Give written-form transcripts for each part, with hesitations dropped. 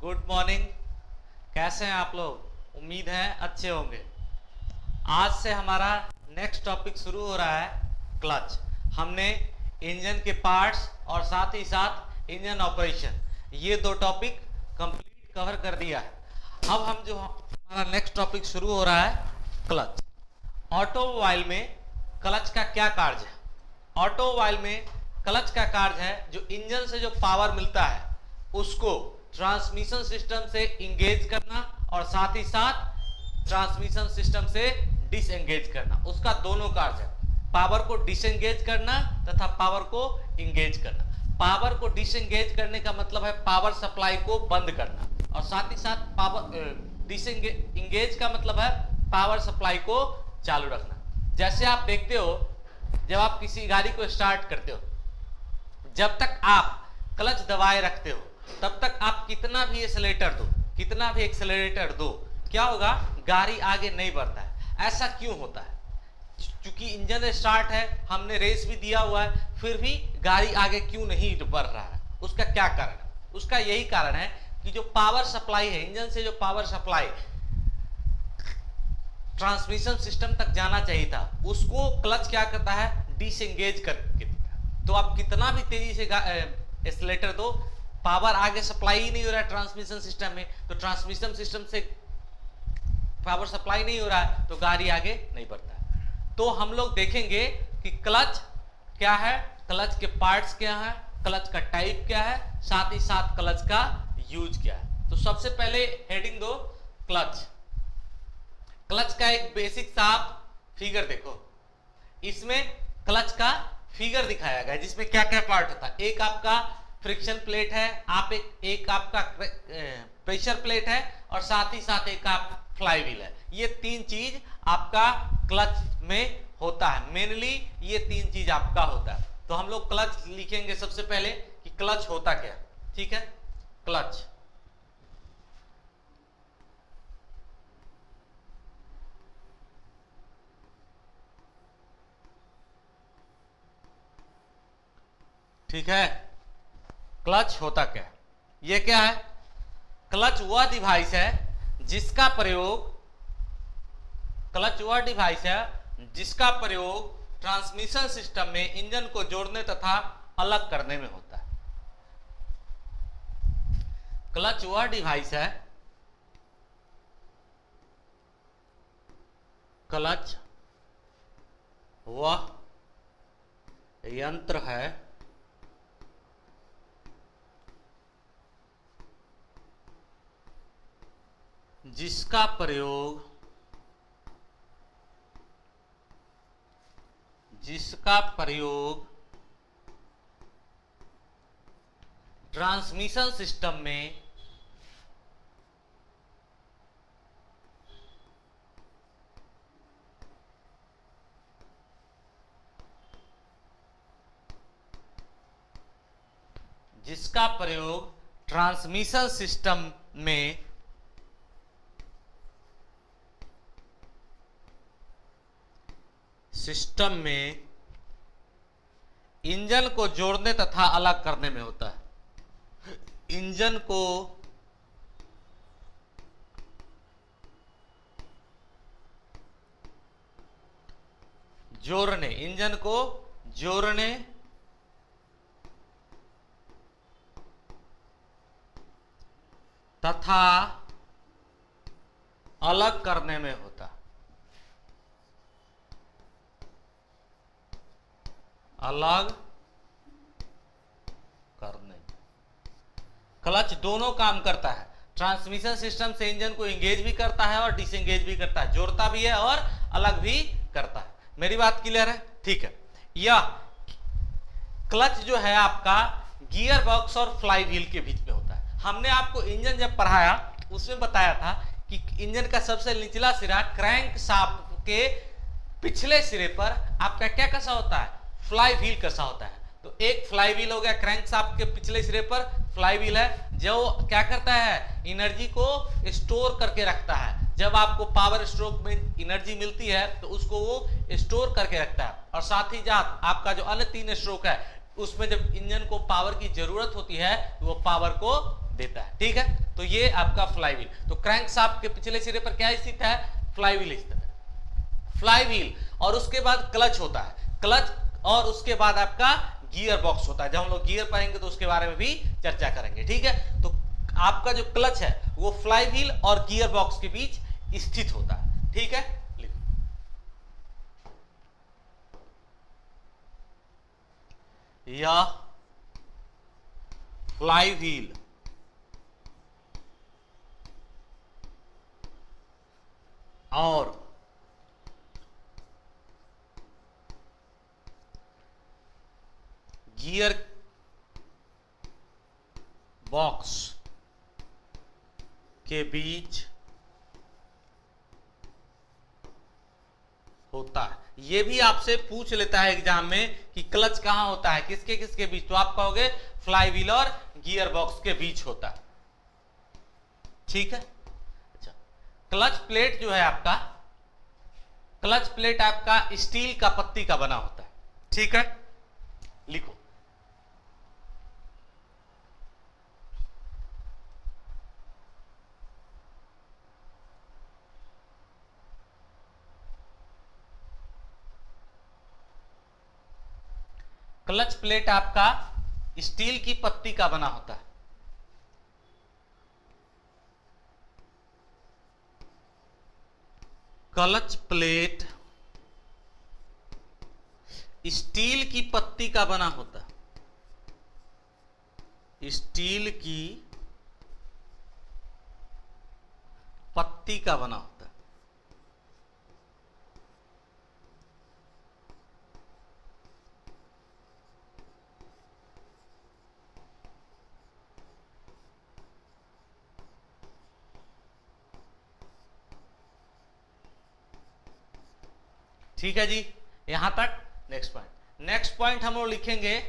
Good morning. कैसे हैं आप लोग? उम्मीद है अच्छे होंगे। आज से हमारा नेक्स्ट टॉपिक शुरू हो रहा है क्लच। हमने इंजन के पार्ट्स और साथ ही साथ इंजन ऑपरेशन, ये दो टॉपिक कंप्लीट कवर कर दिया है। अब हमारा नेक्स्ट टॉपिक शुरू हो रहा है क्लच। ऑटोमोबाइल में क्लच का क्या कार्य है? ऑटोमोबाइल में क्लच का कार्य है जो इंजन से जो पावर मिलता है उसको ट्रांसमिशन सिस्टम से इंगेज करना और साथ ही साथ ट्रांसमिशन सिस्टम से डिसएंगेज करना। उसका दोनों कार्य है, पावर को डिसएंगेज करना तथा पावर को इंगेज करना। पावर को डिसएंगेज करने का मतलब है पावर सप्लाई को बंद करना, और साथ ही साथ पावर डिसएंगेज का मतलब है पावर सप्लाई को चालू रखना। जैसे आप देखते हो, जब आप किसी गाड़ी को स्टार्ट करते हो, जब तक आप क्लच दबाए रखते हो तब तक आप कितना भी एक्सेलरेटर दो, क्या होगा? गाड़ी आगे नहीं बढ़ता है। ऐसा क्यों होता है? क्योंकि इंजन स्टार्ट है, हमने रेस भी दिया हुआ है, फिर भी गाड़ी आगे क्यों नहीं बढ़ रहा है? उसका क्या कारण है? उसका यही कारण है कि जो पावर सप्लाई है, इंजन से जो पावर सप्लाई ट्रांसमिशन सिस्टम तक जाना चाहिए था, उसको क्लच क्या करता है? डिसएंगेज करके देता है। तो आप कितना भी तेजी से एक्सेलरेटर दो, पावर आगे सप्लाई ही नहीं हो रहा है ट्रांसमिशन सिस्टम में, तो ट्रांसमिशन सिस्टम से पावर सप्लाई नहीं हो रहा है तो गाड़ी आगे नहीं बढ़ता है। तो हम लोग देखेंगे कि क्लच क्या है, क्लच के पार्ट्स क्या है, क्लच का टाइप क्या है, साथ ही साथ क्लच का यूज क्या है। तो सबसे पहले हेडिंग दो क्लच। क्लच का एक बेसिक सा फिगर देखो। इसमें क्लच का फिगर दिखाया गया है जिसमें क्या क्या पार्ट होता है। एक आपका फ्रिक्शन प्लेट है, एक आपका प्रेशर प्लेट है, और साथ ही साथ एक आप फ्लाई व्हील है। ये तीन चीज आपका क्लच में होता है। मेनली ये तीन चीज आपका होता है। तो हम लोग क्लच लिखेंगे सबसे पहले कि क्लच होता क्या। ठीक है, क्लच ठीक है। क्लच होता क्या? ये क्या है? क्लच वह डिवाइस है जिसका प्रयोग ट्रांसमिशन सिस्टम में इंजन को जोड़ने तथा अलग करने में होता है। क्लच वह डिवाइस है, क्लच वह यंत्र है जिसका प्रयोग ट्रांसमिशन सिस्टम में इंजन को जोड़ने तथा अलग करने में होता है। इंजन को जोड़ने तथा अलग करने में होता है। अलग करने, क्लच दोनों काम करता है। ट्रांसमिशन सिस्टम से इंजन को इंगेज भी करता है और डिसएंगेज भी करता है, जोड़ता भी है और अलग भी करता है। मेरी बात क्लियर है? ठीक है। यह क्लच जो है आपका गियर बॉक्स और फ्लाई व्हील के बीच में होता है। हमने आपको इंजन जब पढ़ाया उसमें बताया था कि इंजन का सबसे निचला सिरा क्रैंक शाफ्ट के पिछले सिरे पर आपका क्या कसा होता है? फ्लाई व्हील कसा होता है। तो एक फ्लाई व्हील हो गया, क्रैंक शाफ्ट के पिछले सिरे पर फ्लाई व्हील है जो क्या करता है? एनर्जी को स्टोर करके रखता है। जब आपको पावर स्ट्रोक में एनर्जी मिलती है तो उसको वो स्टोर करके रखता है, और साथ ही साथ आपका जो अन्य तीन स्ट्रोक है उसमें जब इंजन को पावर की जरूरत होती है तो वो पावर को देता है। ठीक है, तो ये आपका फ्लाईव्हील। तो क्रैंकशाफ्ट के पिछले सिरे पर क्या स्थित है? फ्लाईव्हील स्थित है। फ्लाईव्हील और उसके बाद क्लच होता है, क्लच और उसके बाद आपका गियर बॉक्स होता है। जब हम लोग गियर पढ़ेंगे तो उसके बारे में भी चर्चा करेंगे। ठीक है, तो आपका जो क्लच है वो फ्लाईव्हील और गियर बॉक्स के बीच स्थित होता है। ठीक है, लिखो। यह फ्लाईव्हील और गियर बॉक्स के बीच होता है। ये भी आपसे पूछ लेता है एग्जाम में कि क्लच कहां होता है, किसके किसके बीच, तो आप कहोगे फ्लाईव्हील और गियर बॉक्स के बीच होता है। ठीक है, अच्छा, क्लच प्लेट जो है आपका, क्लच प्लेट आपका स्टील का पत्ती का बना होता है। ठीक है, लिखो। क्लच प्लेट आपका स्टील की पत्ती का बना होता है। क्लच प्लेट स्टील की पत्ती का बना होता है, स्टील की पत्ती का बना होता है। ठीक है जी, यहां तक। नेक्स्ट पॉइंट, नेक्स्ट पॉइंट हम लोग लिखेंगे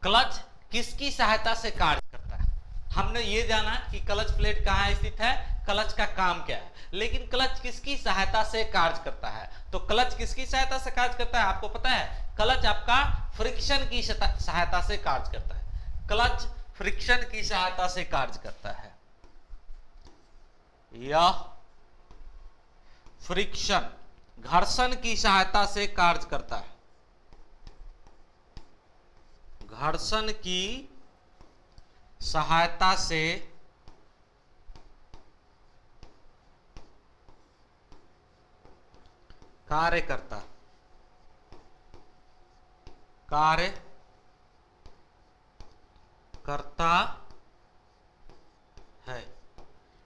क्लच किसकी सहायता से कार्य करता है। हमने ये जाना कि क्लच प्लेट कहां स्थित है, क्लच का काम क्या है, लेकिन क्लच किसकी सहायता से कार्य करता है। तो क्लच किसकी सहायता से कार्य करता है, आपको पता है? क्लच आपका फ्रिक्शन की सहायता से कार्य करता है। क्लच फ्रिक्शन की सहायता से कार्य करता है। यह फ्रिक्शन घर्षण की सहायता से कार्य करता है। घर्षण की सहायता से कार्य करता है।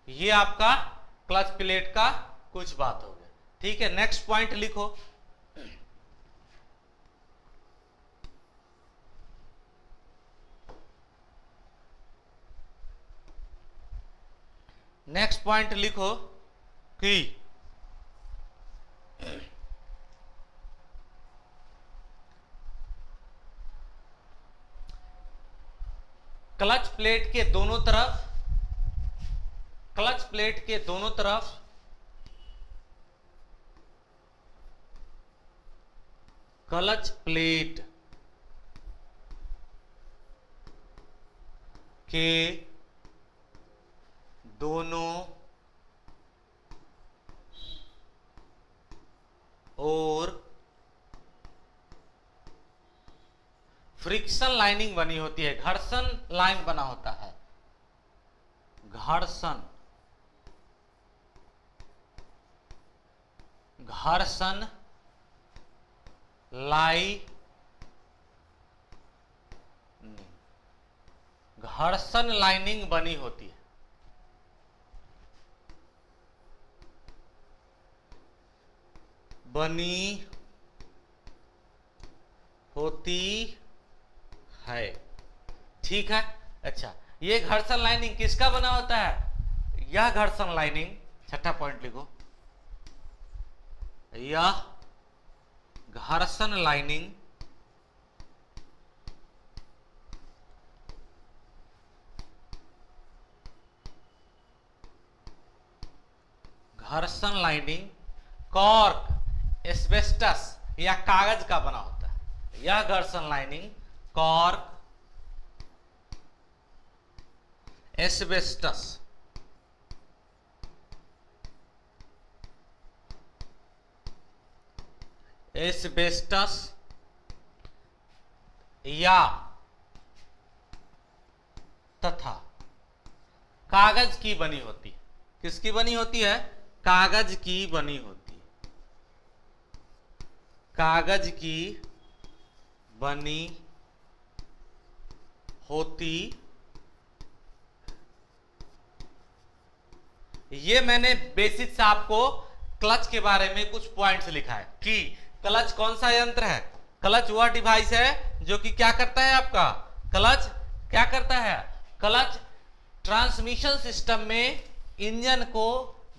ये आपका क्लच प्लेट का कुछ बात हो गया। ठीक है, नेक्स्ट पॉइंट लिखो। नेक्स्ट पॉइंट लिखो कि क्लच प्लेट के दोनों तरफ, क्लच प्लेट के दोनों तरफ क्लच प्लेट के दोनों ओर फ्रिक्शन लाइनिंग बनी होती है, घर्षण लाइन बना होता है। घर्षण घर्षण लाइनिंग बनी होती है। बनी होती है। ठीक है, अच्छा, ये घर्षण लाइनिंग किसका बना होता है? यह घर्षण लाइनिंग, छठा पॉइंट लिखो, यह घर्षण लाइनिंग कॉर्क, एस्बेस्टस या कागज का बना होता है। यह घर्षण लाइनिंग कॉर्क, एस्बेस्टस, एस्बेस्टस या तथा कागज की बनी होती है। किसकी बनी होती है? कागज की बनी होती है। कागज की बनी होती। ये मैंने बेसिक से आपको क्लच के बारे में कुछ पॉइंट्स लिखा है कि क्लच कौन सा यंत्र है। क्लच वह डिवाइस है जो कि क्या करता है आपका, क्लच क्या करता है, क्लच ट्रांसमिशन सिस्टम में इंजन को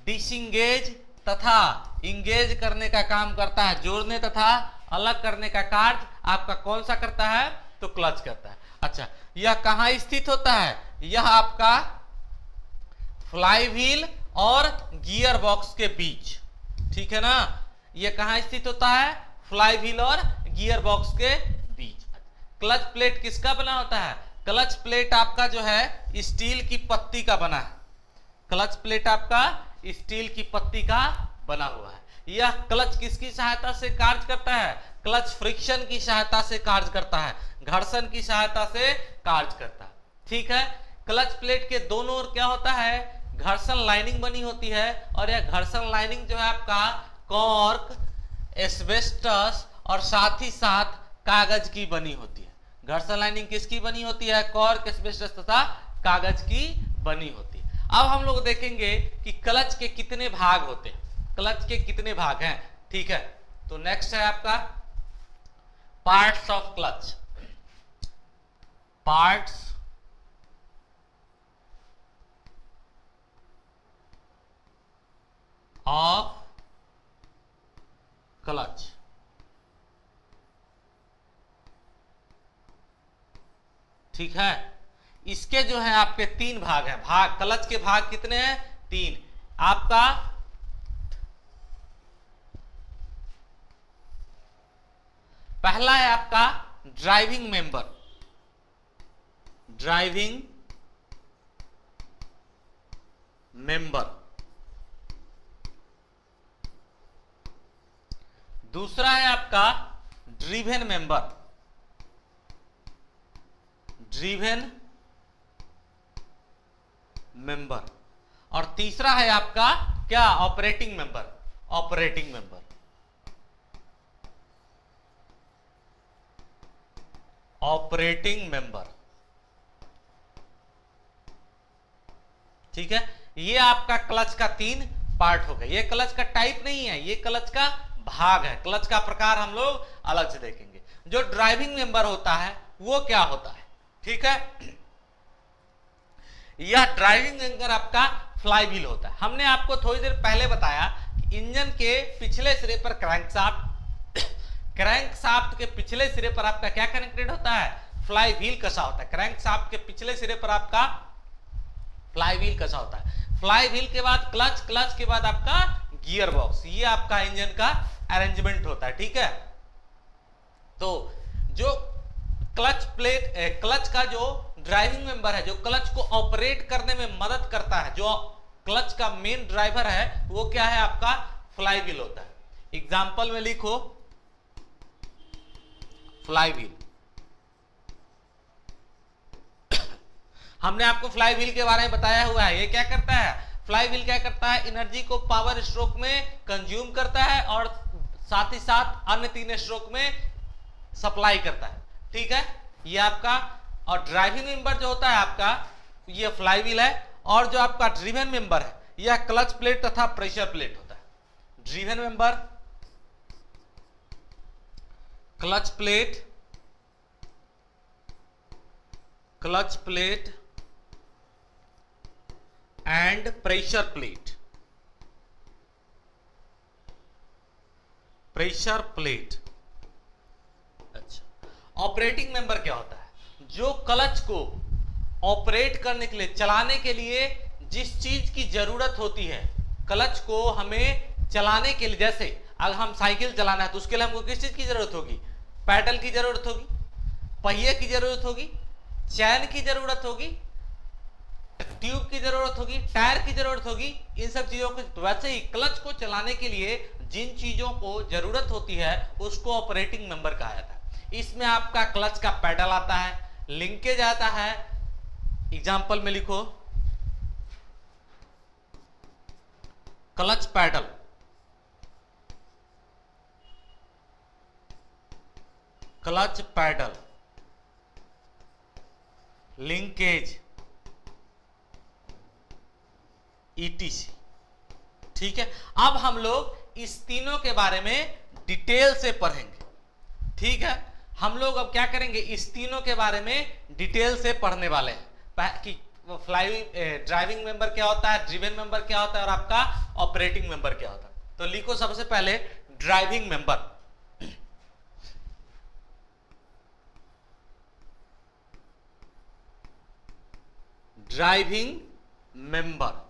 डिसंगेज तथा इंगेज करने का काम करता है। जोड़ने तथा अलग करने का कार्य आपका कौन सा करता है, तो क्लच करता है। अच्छा, यह कहां स्थित होता है? यह आपका फ्लाईव्हील और गियर बॉक्स के बीच, ठीक है ना। यह कहां स्थित होता है? फ्लाईव्हील और गियर बॉक्स के बीच। क्लच प्लेट किसका बना होता है? क्लच प्लेट आपका जो है स्टील की पत्ती का बना है। क्लच प्लेट आपका स्टील की पत्ती का बना हुआ है। यह क्लच किसकी सहायता से कार्य करता है? क्लच फ्रिक्शन की सहायता से कार्य करता है, घर्षण की सहायता से कार्य करता है, ठीक है। क्लच प्लेट के दोनों ओर क्या होता है? घर्षण लाइनिंग बनी होती है और यह घर्षण लाइनिंग जो है आपका कॉर्क, एस्बेस्टस और साथ ही साथ कागज की बनी होती है। घर्षण लाइनिंग किसकी बनी होती है? कॉर्क, एस्बेस्टस तथा कागज की बनी होती है। अब हम लोग देखेंगे कि क्लच के कितने भाग होते हैं, क्लच के कितने भाग हैं, ठीक है। तो नेक्स्ट है आपका parts of clutch. Parts of clutch. ठीक है, इसके जो है आपके तीन भाग हैं। भाग क्लच के भाग कितने हैं? तीन। आपका पहला है आपका ड्राइविंग मेंबर, ड्राइविंग मेंबर। दूसरा है आपका ड्रिवेन मेंबर, ड्रिवेन मेंबर। और तीसरा है आपका क्या? Operating member, operating member, operating member, ठीक है। ये आपका क्लच का तीन पार्ट हो गया। ये क्लच का टाइप नहीं है, ये क्लच का भाग है। क्लच का प्रकार हम लोग अलग से देखेंगे। जो ड्राइविंग मेंबर होता है वो क्या होता है, ठीक है। यह ड्राइविंग मेंबर आपका फ्लाईव्हील होता है। हमने आपको थोड़ी देर पहले बताया कि इंजन के पिछले सिरे पर क्रैंकशाफ्ट, क्रैंकशाफ्ट के पिछले सिरे पर आपका क्या कनेक्टेड होता है? फ्लाईव्हील कसा होता है। क्रैंकशाफ्ट के पिछले सिरे पर आपका फ्लाईव्हील कसा होता है। फ्लाईव्हील के बाद क्लच, क्लच के बाद आपका गियर बॉक्स। ये आपका इंजन का अरेंजमेंट होता है, ठीक है। तो जो क्लच प्लेट, क्लच का जो ड्राइविंग मेंबर है, जो क्लच को ऑपरेट करने में मदद करता है, जो क्लच का मेन ड्राइवर है, वो क्या है? आपका फ्लाईव्हील होता है। एग्जांपल में लिखो फ्लाईव्हील। हमने आपको फ्लाईव्हील के बारे में बताया हुआ है। ये क्या करता है? फ्लाईव्हील क्या करता है? एनर्जी को पावर स्ट्रोक में कंज्यूम करता है और साथ ही साथ अन्य तीन स्ट्रोक में सप्लाई करता है, ठीक है। ये आपका, और ड्राइविंग मेंबर जो होता है आपका, ये फ्लाईव्हील है। और जो आपका ड्रिवेन मेंबर है, यह क्लच प्लेट तथा प्रेशर प्लेट होता है। Driven member, clutch plate, clutch plate and pressure plate, pressure plate. अच्छा, ऑपरेटिंग मेंबर क्या होता है? जो क्लच को ऑपरेट करने के लिए, चलाने के लिए जिस चीज की जरूरत होती है, क्लच को हमें चलाने के लिए, जैसे अगर हम साइकिल चलाना है तो उसके लिए हमको किस चीज की जरूरत होगी? पैडल की जरूरत होगी, पहिए की जरूरत होगी, चैन की जरूरत होगी, ट्यूब की जरूरत होगी, टायर की जरूरत होगी, इन सब चीजों को। तो वैसे ही क्लच को चलाने के लिए जिन चीजों को जरूरत होती है उसको ऑपरेटिंग मेंबर कहा जाता है। इसमें आपका क्लच का पैडल आता है, लिंकेज आता है। एग्जाम्पल में लिखो clutch pedal, clutch pedal, linkage, ETC. ठीक है, अब हम लोग इस तीनों के बारे में डिटेल से पढ़ेंगे। ठीक है, हम लोग अब क्या करेंगे, इस तीनों के बारे में डिटेल से पढ़ने वाले हैं कि ड्राइविंग मेंबर क्या होता है, ड्रिवन मेंबर क्या होता है और आपका ऑपरेटिंग मेंबर क्या होता है। तो लिखो सबसे पहले ड्राइविंग मेंबर। ड्राइविंग मेंबर,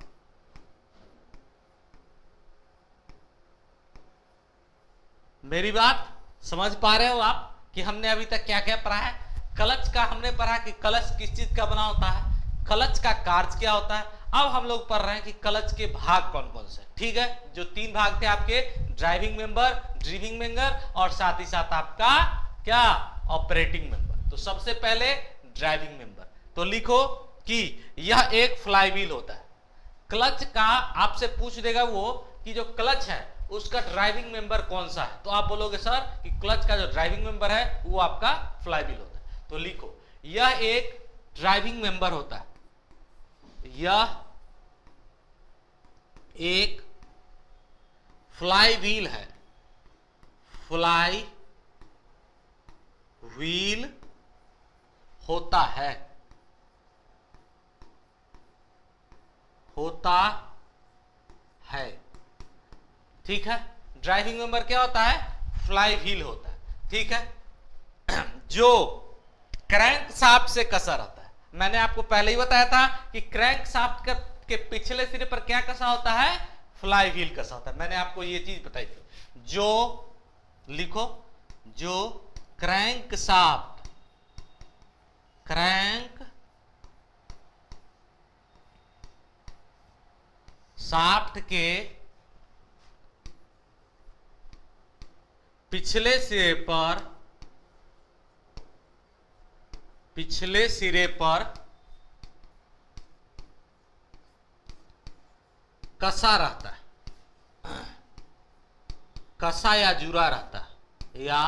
मेरी बात समझ पा रहे हो आप कि हमने अभी तक क्या क्या पढ़ा है? क्लच का हमने पढ़ा कि क्लच किस चीज का बना होता है, क्लच का कार्य क्या होता है। अब हम लोग पढ़ रहे हैं कि क्लच के भाग कौन कौन से। ठीक है, जो तीन भाग थे आपके, ड्राइविंग मेंबर, ड्रिविंग मेंबर और साथ ही साथ आपका क्या, ऑपरेटिंग मेंबर। तो सबसे पहले ड्राइविंग मेंबर, तो लिखो कि यह एक फ्लाई व्हील होता है। क्लच का आपसे पूछ देगा वो कि जो क्लच है उसका ड्राइविंग मेंबर कौन सा है, तो आप बोलोगे सर कि क्लच का जो ड्राइविंग मेंबर है वो आपका फ्लाई व्हील होता है। तो लिखो यह एक ड्राइविंग मेंबर होता है, यह एक फ्लाई व्हील है, फ्लाई व्हील होता है, होता है। ठीक है, ड्राइविंग मेंबर क्या होता है, फ्लाई व्हील होता है। ठीक है, जो क्रैंक शाफ्ट से कसा रहता है। मैंने आपको पहले ही बताया था कि क्रैंक शाफ्ट के पिछले सिरे पर क्या कसा होता है, फ्लाई व्हील कसा होता है। मैंने आपको ये चीज बताई थी। जो लिखो, जो क्रैंक शाफ्ट, क्रैंक शाफ्ट के पिछले सिरे पर कसा रहता है, कसा या जुड़ा रहता है, या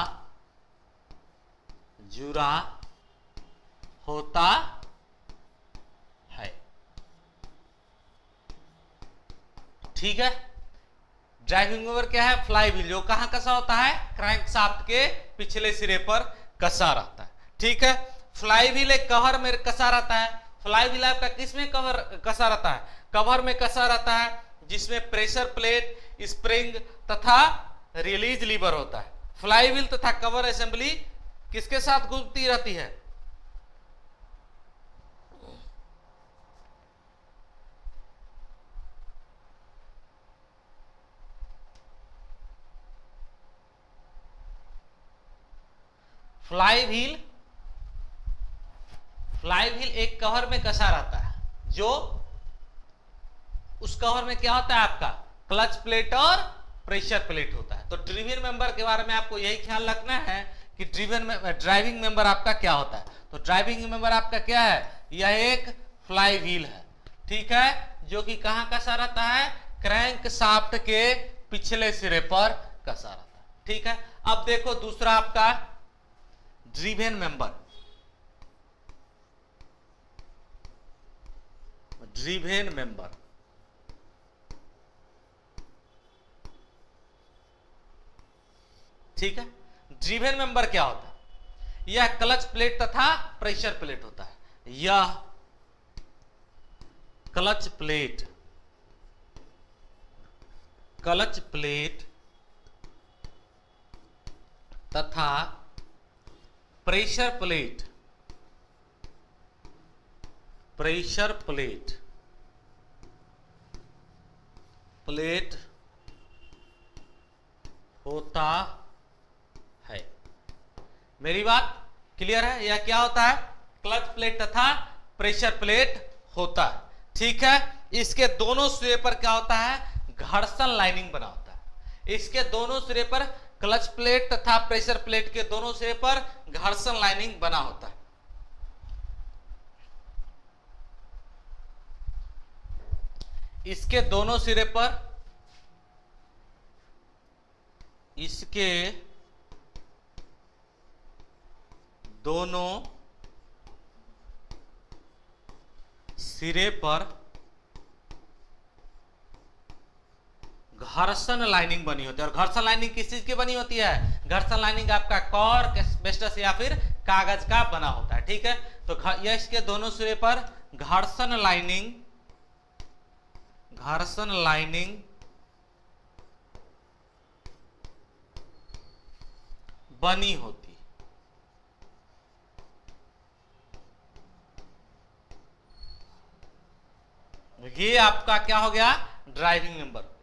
जुड़ा होता है। ठीक है, ड्राइविंग मेंबर क्या है, फ्लाई व्हील, जो कहां कसा होता है, क्रैंक शाफ्ट के पिछले सिरे पर कसा रहता है। ठीक है, फ्लाई व्हील एक कवर में कसा रहता है। फ्लाई व्हील आपका किस में कवर कसा रहता है, कवर में कसा रहता है, जिसमें प्रेशर प्लेट, स्प्रिंग तथा रिलीज लीवर होता है। फ्लाई व्हील तथा कवर असेंबली किसके साथ घूमती रहती है, फ्लाई व्हील एक कवर में कसा रहता है, जो उस कवर में क्या होता है आपका, क्लच प्लेट और प्रेशर प्लेट होता है। तो ड्रिवन मेंबर के बारे में आपको यही ख्याल रखना है कि ड्राइविंग मेंबर आपका क्या होता है। तो ड्राइविंग मेंबर आपका क्या है, यह एक फ्लाई व्हील है। ठीक है, जो कि कहां कसा रहता है, क्रैंक शाफ्ट के पिछले सिरे पर कसा रहता है। ठीक है, अब देखो दूसरा आपका ड्रिवन मेंबर, ड्रिवन मेंबर। ठीक है, ड्रिवन मेंबर क्या होता है, यह क्लच प्लेट तथा प्रेशर प्लेट होता है। यह क्लच प्लेट, क्लच प्लेट तथा pressure plate, pressure plate, plate होता है। मेरी बात क्लियर है? यह क्या होता है? क्लच प्लेट तथा प्रेशर प्लेट होता है। ठीक है, इसके दोनों सिरे पर क्या होता है? घर्षण लाइनिंग बना होता है। इसके दोनों सिरे पर, क्लच प्लेट तथा प्रेशर प्लेट के दोनों सिरे पर घर्षण लाइनिंग बना होता है। इसके दोनों सिरे पर, इसके दोनों सिरे पर घर्षण लाइनिंग बनी होती है। और घर्षण लाइनिंग किस चीज की बनी होती है? घर्षण लाइनिंग आपका कॉर्क, एस्बेस्टस या फिर कागज का बना होता है। ठीक है, तो यह इसके दोनों सिरे पर घर्षण लाइनिंग बनी होती है। ये आपका क्या हो गया? ड्राइविंग मेंबर हो गया।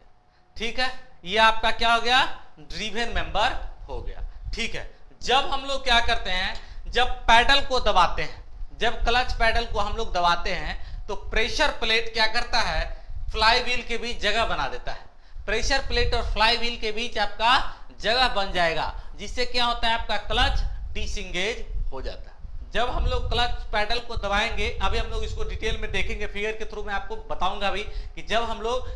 ठीक है, ये आपका क्या हो गया? ड्रिवेन मेंबर हो गया। ठीक है, जब हम लोग क्या करते हैं, जब पैडल को दबाते हैं, जब क्लच पैडल को हम लोग दबाते हैं, तो प्रेशर प्लेट क्या करता है? फ्लाई व्हील के बीच जगह बना देता है। प्रेशर प्लेट और फ्लाई व्हील के बीच आपका जगह बन जाएगा, जिससे क्या होता है? आपका क्लच डिसएंगेज हो जाता है। जब हम लोग क्लच पैडल को दबाएंगे, अभी हम लोग इसको डिटेल में देखेंगे, फिगर के थ्रू मैं आपको बताऊंगा भी कि जब हम लोग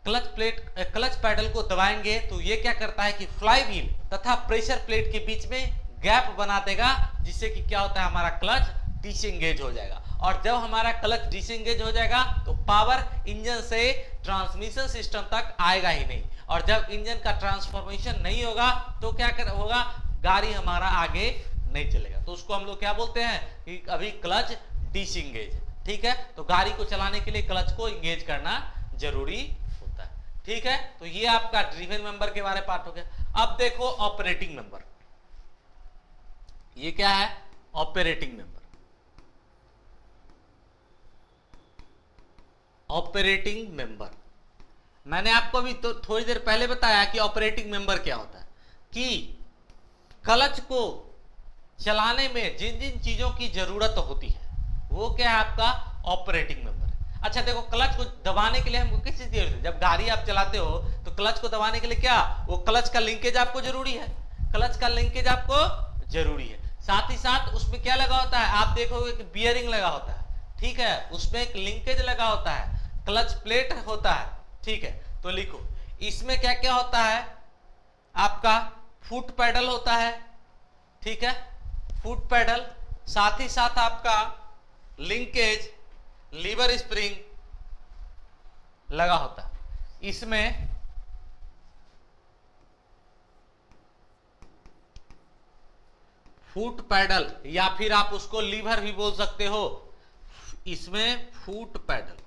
क्लच पैडल को दबाएंगे तो ये क्या करता है कि फ्लाई व्हील तथा प्रेशर प्लेट के बीच में गैप बना देगा, जिससे कि क्या होता है? हमारा क्लच डिसएंगेज हो जाएगा। और जब हमारा क्लच डिसएंगेज हो जाएगा तो पावर इंजन से ट्रांसमिशन सिस्टम तक आएगा ही नहीं। और जब इंजन का ट्रांसफॉर्मेशन नहीं होगा तो क्या होगा? गाड़ी हमारा आगे नहीं चलेगा। तो उसको हम लोग क्या बोलते हैं कि अभी क्लच डिसएंगेज। ठीक है, तो गाड़ी को चलाने के लिए क्लच को इंगेज करना जरूरी होता है। ठीक है, तो ये आपका ड्रिवेन मेंबर के बारे में पार्ट हो गया। अब देखो ऑपरेटिंग मेंबर। ये क्या है? Operating member. ऑपरेटिंग मेंबर मैंने आपको अभी तो थोड़ी देर पहले बताया कि ऑपरेटिंग मेंबर क्या होता है, कि क्लच को चलाने में जिन जिन चीजों की जरूरत होती है वो क्या है? आपका ऑपरेटिंग मेंबर है। अच्छा देखो, क्लच को दबाने के लिए हमको किस चीज की जरूरत है? जब गाड़ी आप चलाते हो तो क्लच को दबाने के लिए क्या? वो क्लच का लिंकेज आपको जरूरी है। क्लच का लिंकेज आपको जरूरी है। साथ ही साथ उसमें क्या लगा होता है? आप देखोगे कि बियरिंग लगा होता है। ठीक है, उसमें एक लिंकेज लगा होता है, क्लच प्लेट होता है। ठीक है, तो लिखो इसमें क्या क्या होता है? आपका फुट पैडल होता है। ठीक है, फुट पैडल, साथ ही साथ आपका लिंकेज, लीवर स्प्रिंग लगा होता है। इसमें फुट पैडल या फिर आप उसको लीवर भी बोल सकते हो। इसमें फुट पैडल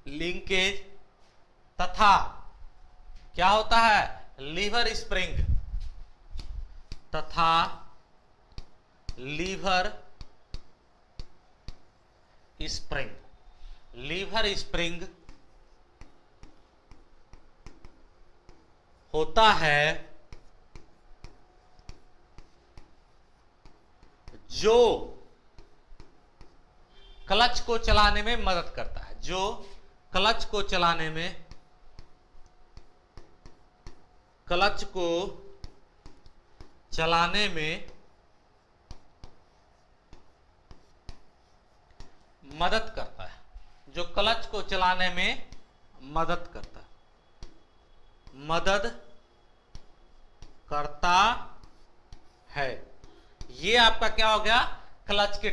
लिंकेज तथा क्या होता है? लीवर स्प्रिंग तथा लीवर स्प्रिंग होता है, जो क्लच को चलाने में मदद करता है। जो क्लच को चलाने में मदद करता है। जो क्लच को चलाने में मदद करता है। ये आपका क्या हो गया? क्लच के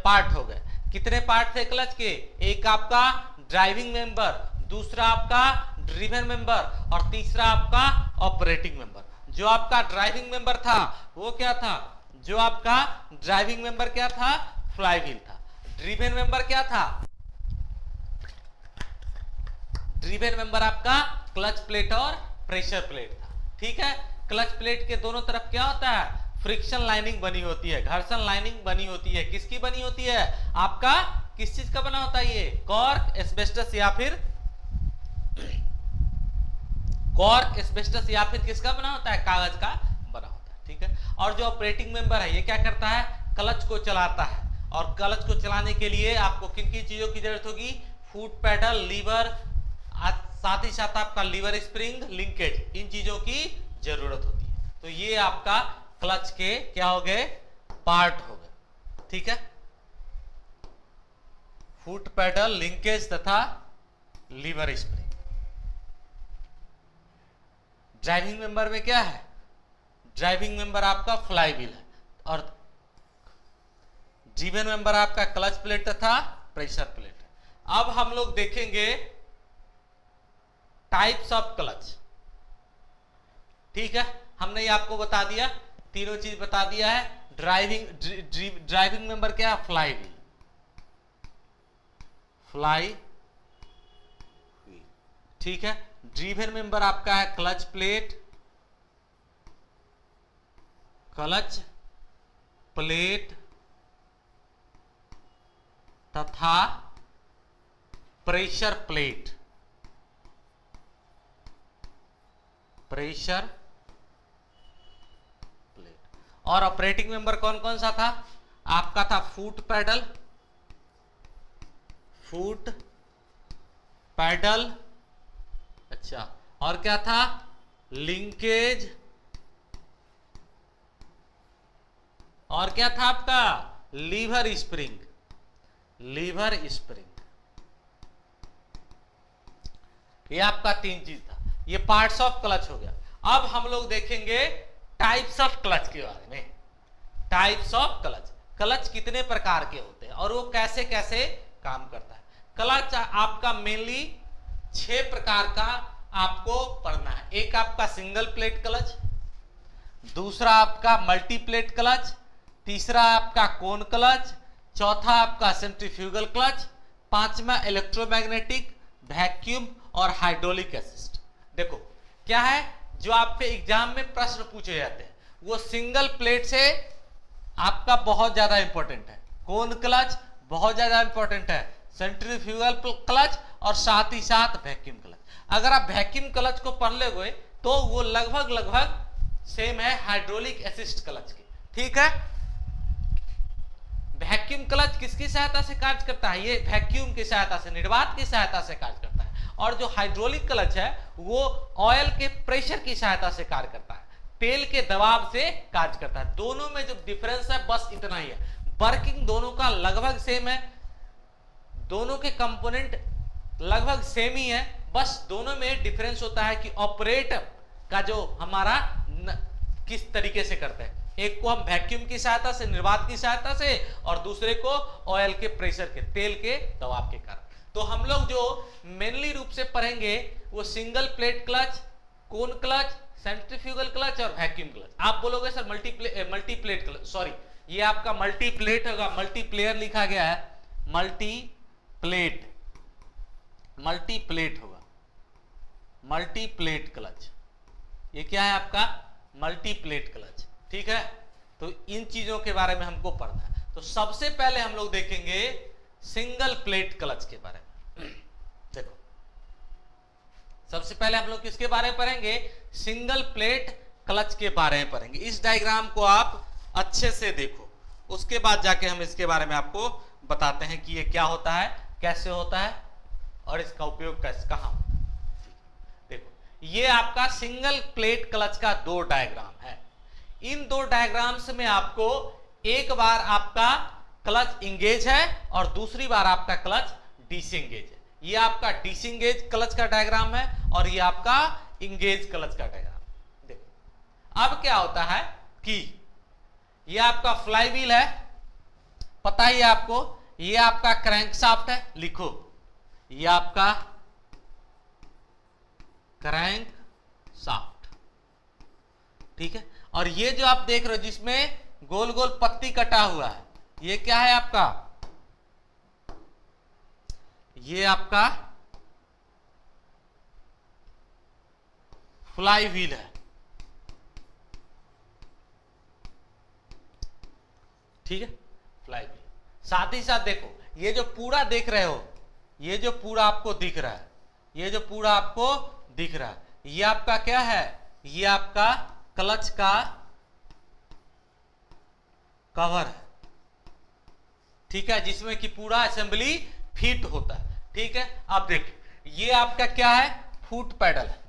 पार्ट हो गए। कितने पार्ट थे क्लच के? एक आपका ड्राइविंग मेंबर, दूसरा आपका ड्रिवेन मेंबर और तीसरा आपका ऑपरेटिंग मेंबर। जो आपका ड्राइविंग मेंबर था वो क्या था? जो आपका ड्राइविंग मेंबर क्या था? फ्लाई व्हील था। ड्रिवेन मेंबर क्या था? ड्रिवेन मेंबर आपका क्लच प्लेट और प्रेशर प्लेट था, ठीक है। क्लच प्लेट के दोनों तरफ क्या होता है, फ्रिक्शन लाइनिंग बनी होती है, घर्षण लाइनिंग बनी होती है। किसकी बनी होती है, आपका किस चीज का बना होता है, ये कॉर्क, एस्बेस्टस या फिर कॉर्क, एस्बेस्टस या फिर किसका बना होता है, कागज का बना होता है, ठीक है। और जो ऑपरेटिंग मेंबर है ये क्या करता है, क्लच को चलाता है। और क्लच को चलाने के लिए आपको किन किन चीजों की जरूरत होगी, फुट पेडल, लीवर, साथ ही साथ आपका लीवर स्प्रिंग, लिंकेज, इन चीजों की जरूरत होती है। तो ये आपका क्लच के क्या हो गए, पार्ट हो गए, ठीक है। फुट पेडल, लिंकेज तथा लीवर स्प्रिंग। ड्राइविंग मेंबर में क्या है, ड्राइविंग मेंबर आपका फ्लाई व्हील है और ड्रिवेन मेंबर आपका क्लच प्लेट तथा प्रेशर प्लेट है। अब हम लोग देखेंगे टाइप्स ऑफ क्लच, ठीक है। हमने ये आपको बता दिया, तीनों चीज बता दिया है। ड्राइविंग मेंबर क्या है, फ्लाई व्हील, फ्लाई व्हील, ठीक है। ड्रिवेन मेंबर आपका है क्लच प्लेट, क्लच प्लेट तथा प्रेशर प्लेट, प्रेशर प्लेट। और ऑपरेटिंग मेंबर कौन कौन सा था, आपका था फुट पैडल, फुट पैडल, अच्छा, और क्या था, लिंकेज, और क्या था आपका, लीवर स्प्रिंग, लीवर स्प्रिंग। ये आपका तीन चीज था, ये पार्ट्स ऑफ क्लच हो गया। अब हम लोग देखेंगे टाइप्स ऑफ क्लच के बारे में। टाइप्स ऑफ क्लच, क्लच कितने प्रकार के होते हैं और वो कैसे कैसे काम करता है। क्लच आपका मेनली 6 प्रकार का आपको पढ़ना है। एक आपका सिंगल प्लेट क्लच, दूसरा आपका मल्टी प्लेट क्लच, तीसरा आपका कोन क्लच, चौथा आपका सेंट्रीफ्यूगल क्लच, पांचवा इलेक्ट्रोमैग्नेटिक, वैक्यूम और हाइड्रोलिक असिस्ट। देखो क्या है, जो आपके एग्जाम में प्रश्न पूछे जाते हैं वो सिंगल प्लेट से आपका बहुत ज्यादा इंपॉर्टेंट है, कोन क्लच बहुत ज्यादा इंपॉर्टेंट है, सेंट्रीफ्यूगल क्लच और साथ ही साथ वैक्यूम क्लच। अगर आप वैक्यूम क्लच को पढ़ लोगे तो वो लगभग सेम है हाइड्रोलिक असिस्ट क्लच के, ठीक है। वैक्यूम क्लच किसकी सहायता से कार्य करता है, ये वैक्यूम की सहायता से, निर्वात की सहायता से कार्य करता है। और जो हाइड्रोलिक क्लच है वो ऑयल के प्रेशर की सहायता से कार्य करता है, तेल के दबाव से कार्य करता है। दोनों में जो डिफरेंस है बस इतना ही है, वर्किंग दोनों का लगभग सेम है, दोनों के कंपोनेंट लगभग सेम ही है, बस दोनों में डिफरेंस होता है कि ऑपरेटर का जो हमारा किस तरीके से करते हैं। एक को हम वैक्यूम की सहायता से, निर्वात की सहायता से, और दूसरे को ऑयल के प्रेशर के, तेल के दबाव के कारण। तो हम लोग जो मेनली रूप से पढ़ेंगे वो सिंगल प्लेट क्लच, कोन क्लच, सेंट्रीफ्यूगल क्लच और वैक्यूम क्लच। आप बोलोगे sir multi plate clutch, sorry ये आपका मल्टी प्लेट होगा, मल्टी प्लेयर लिखा गया है, मल्टी प्लेट होगा, मल्टी प्लेट क्लच। ये क्या है आपका, मल्टी प्लेट क्लच, ठीक है। तो इन चीजों के बारे में हमको पढ़ना है। तो सबसे पहले हम लोग देखेंगे सिंगल प्लेट क्लच के बारे में। देखो सबसे पहले हम लोग किसके बारे में पढ़ेंगे, सिंगल प्लेट क्लच के बारे में पढ़ेंगे। इस डायग्राम को आप अच्छे से देखो, उसके बाद जाके हम इसके बारे में आपको बताते हैं कि ये क्या होता है, कैसे होता है और इसका उपयोग कैसे, कहां। देखो ये आपका सिंगल प्लेट क्लच का 2 डायग्राम है। इन 2 डायग्राम्स में आपको एक बार आपका क्लच इंगेज है और दूसरी बार आपका क्लच डिसएंगेज है। ये आपका डिसएंगेज क्लच का डायग्राम है और ये आपका इंगेज क्लच का डायग्राम। देखो अब क्या होता है कि ये आपका फ्लाई व्हील है, पता ही है आपको, ये आपका क्रैंकशाफ्ट है, लिखो ये आपका क्रैंकशाफ्ट, ठीक है। और ये जो आप देख रहे हो जिसमें गोल गोल पत्ती कटा हुआ है, ये क्या है आपका, ये आपका फ्लाई व्हील है, ठीक है, फ्लाई व्हील। साथ ही साथ देखो ये जो पूरा देख रहे हो, ये जो पूरा आपको दिख रहा है, ये जो पूरा आपको दिख रहा है, ये आपका क्या है, ये आपका क्लच का कवर है, ठीक है, जिसमें कि पूरा असेंबली फिट होता है, ठीक है। अब देखिए ये आपका क्या है, फुट पैडल है,